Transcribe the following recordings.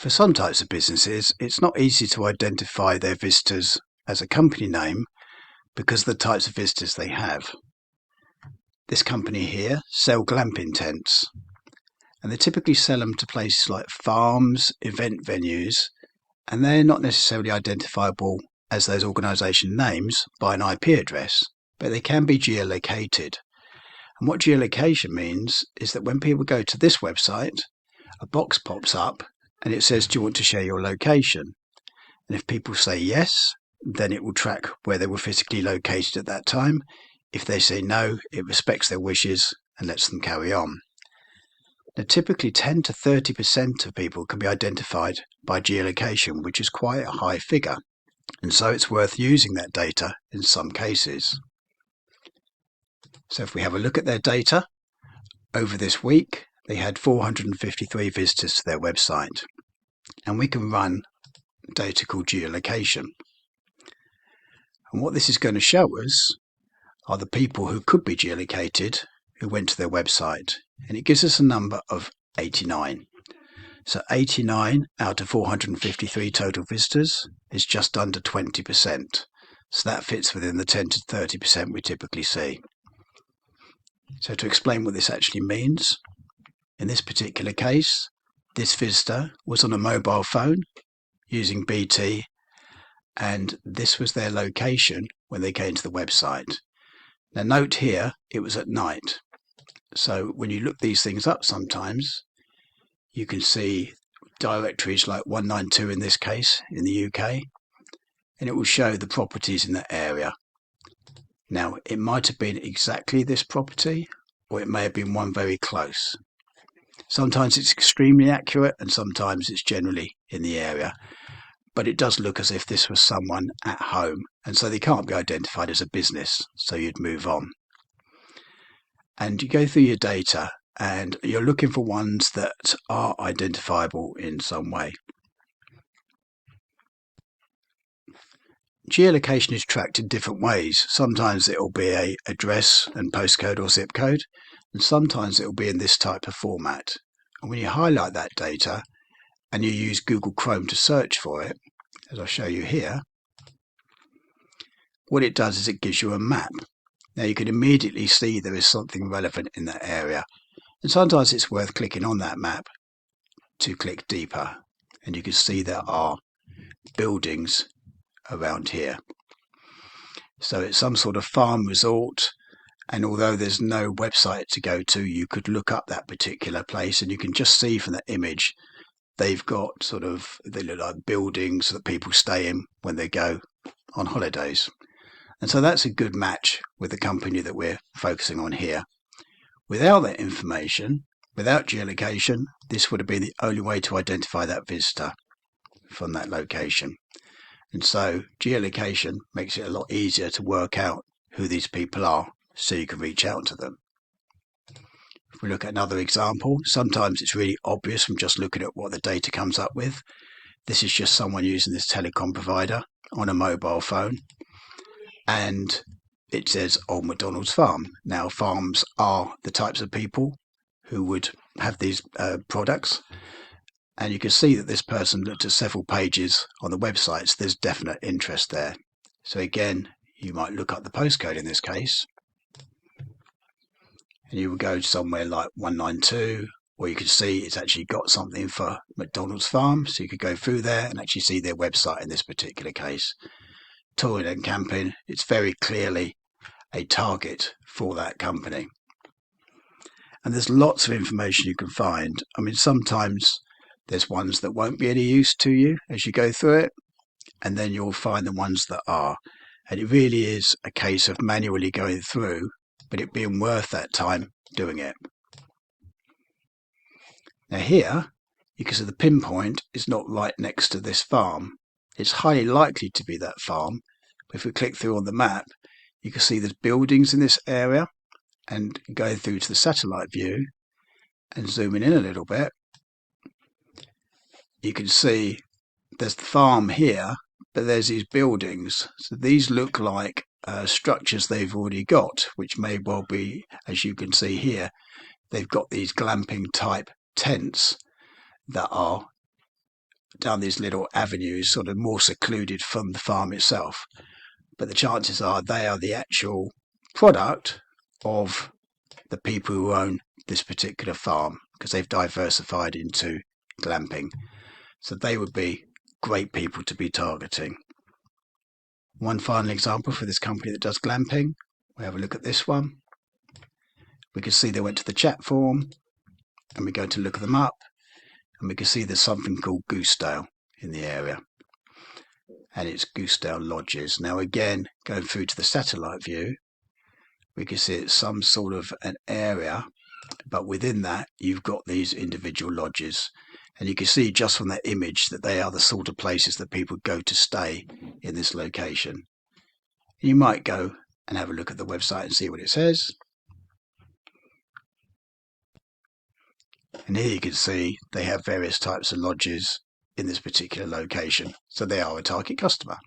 For some types of businesses, it's not easy to identify their visitors as a company name because of the types of visitors they have. This company here sell glamping tents, and they typically sell them to places like farms, event venues, and they're not necessarily identifiable as those organisation names by an IP address, but they can be geolocated. And what geolocation means is that when people go to this website, a box pops up and it says, do you want to share your location? And if people say yes, then it will track where they were physically located at that time. If they say no, it respects their wishes and lets them carry on. Now, typically 10 to 30% of people can be identified by geolocation, which is quite a high figure. And so it's worth using that data in some cases. So if we have a look at their data, over this week, they had 453 visitors to their website. And we can run data called geolocation. And what this is going to show us are the people who could be geolocated who went to their website. And it gives us a number of 89. So 89 out of 453 total visitors is just under 20%. So that fits within the 10 to 30% we typically see. So to explain what this actually means, in this particular case, this visitor was on a mobile phone using BT, and this was their location when they came to the website. Now note here, it was at night. So when you look these things up sometimes, you can see directories like 192 in this case in the UK, and it will show the properties in that area. Now it might have been exactly this property, or it may have been one very close. Sometimes it's extremely accurate and sometimes it's generally in the area. But it does look as if this was someone at home, and so they can't be identified as a business, so you'd move on. And you go through your data and you're looking for ones that are identifiable in some way. Geolocation is tracked in different ways. Sometimes it will be an address and postcode or zip code, and sometimes it will be in this type of format. And when you highlight that data and you use Google Chrome to search for it, as I'll show you here, what it does is it gives you a map. Now you can immediately see there is something relevant in that area, and sometimes it's worth clicking on that map to click deeper, and you can see there are buildings around here. So it's some sort of farm resort, and although there's no website to go to, you could look up that particular place and you can just see from that image they've got they look like buildings that people stay in when they go on holidays. And so that's a good match with the company that we're focusing on here. Without that information, without geolocation, this would have been the only way to identify that visitor from that location. And so geolocation makes it a lot easier to work out who these people are so you can reach out to them. If we look at another example, sometimes it's really obvious from just looking at what the data comes up with. This is just someone using this telecom provider on a mobile phone, and it says Old McDonald's Farm. Now farms are the types of people who would have these products, and you can see that this person looked at several pages on the website, so there's definite interest there. So again, you might look up the postcode in this case, and you would go somewhere like 192, or you could see it's actually got something for McDonald's Farm, so you could go through there and actually see their website in this particular case. Touring and camping, it's very clearly a target for that company. And there's lots of information you can find. I mean, sometimes there's ones that won't be any use to you as you go through it, and then you'll find the ones that are. And it really is a case of manually going through, but it being worth that time doing it. Now here, you can see the pinpoint is not right next to this farm. It's highly likely to be that farm, but if we click through on the map, you can see there's buildings in this area, and going through to the satellite view and zooming in a little bit, you can see there's the farm here, but there's these buildings. So these look like structures they've already got, which may well be, as you can see here, they've got these glamping type tents that are down these little avenues, sort of more secluded from the farm itself. But the chances are they are the actual product of the people who own this particular farm, because they've diversified into glamping. So they would be great people to be targeting. One final example for this company that does glamping. We have a look at this one. We can see they went to the chat forum, and we go to look them up, and we can see there's something called Goosedale in the area, and it's Goosedale Lodges. Now again, going through to the satellite view, we can see it's some sort of an area, but within that you've got these individual lodges, and you can see just from that image that they are the sort of places that people go to stay in this location. You might go and have a look at the website and see what it says. And here you can see they have various types of lodges in this particular location, so they are a target customer.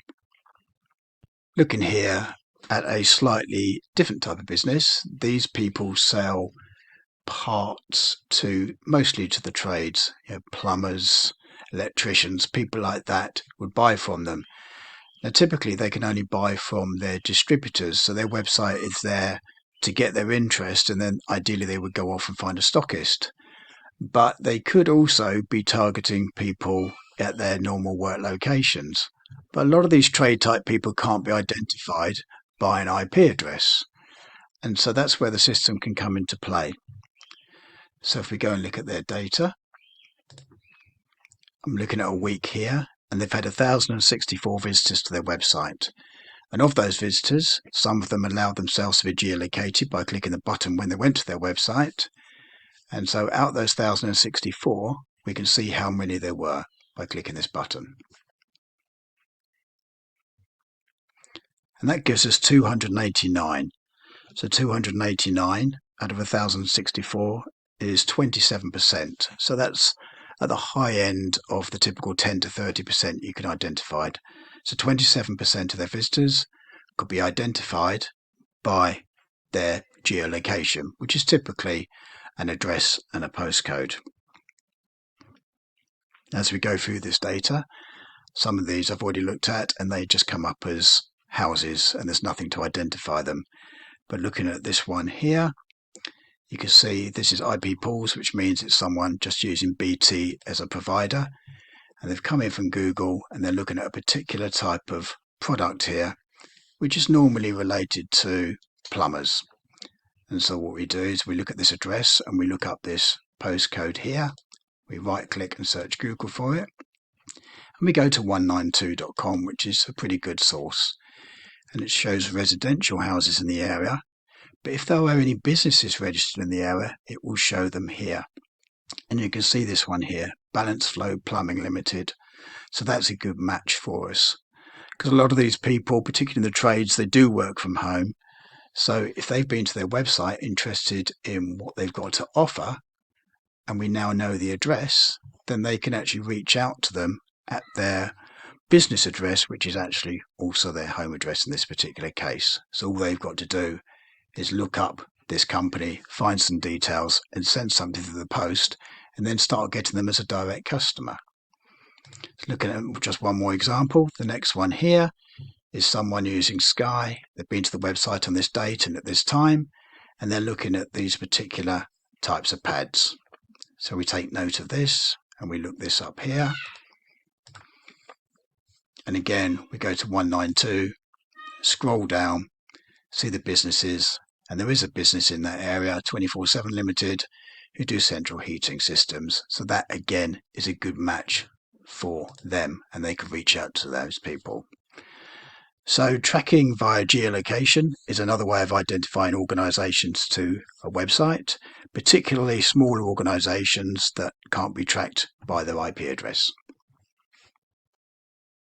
Looking here at a slightly different type of business, these people sell parts mostly to the trades, plumbers, electricians, people like that would buy from them. Now typically they can only buy from their distributors, so their website is there to get their interest, and then ideally they would go off and find a stockist. But they could also be targeting people at their normal work locations. But a lot of these trade type people can't be identified by an IP address, and so that's where the system can come into play. So if we go and look at their data, I'm looking at a week here, and they've had 1,064 visitors to their website. And of those visitors, some of them allowed themselves to be geolocated by clicking the button when they went to their website. And so out of those 1,064, we can see how many there were by clicking this button. And that gives us 289. So 289 out of 1,064 is 27%. So that's at the high end of the typical 10 to 30% you can identify. So 27% of their visitors could be identified by their geolocation, which is typically an address and a postcode. As we go through this data, some of these I've already looked at and they just come up as houses and there's nothing to identify them. But looking at this one here, you can see this is IP pools, which means it's someone just using BT as a provider. And they've come in from Google and they're looking at a particular type of product here, which is normally related to plumbers. And so what we do is we look at this address and we look up this postcode here. We right click and search Google for it. And we go to 192.com, which is a pretty good source. And it shows residential houses in the area. But if there are any businesses registered in the area, it will show them here. And you can see this one here, Balance Flow Plumbing Limited. So that's a good match for us. Because a lot of these people, particularly in the trades, they do work from home. So if they've been to their website interested in what they've got to offer, and we now know the address, then they can actually reach out to them at their business address, which is actually also their home address in this particular case. So all they've got to do is look up this company, find some details and send something through the post, and then start getting them as a direct customer. Looking at just one more example, the next one here is someone using Sky. They've been to the website on this date and at this time, and they're looking at these particular types of pads. So we take note of this and we look this up here. And again, we go to 192, scroll down, see the businesses, and there is a business in that area, 24/7 Limited, who do central heating systems. So that again is a good match for them, and they could reach out to those people. So tracking via geolocation is another way of identifying organisations to a website, particularly smaller organisations that can't be tracked by their IP address.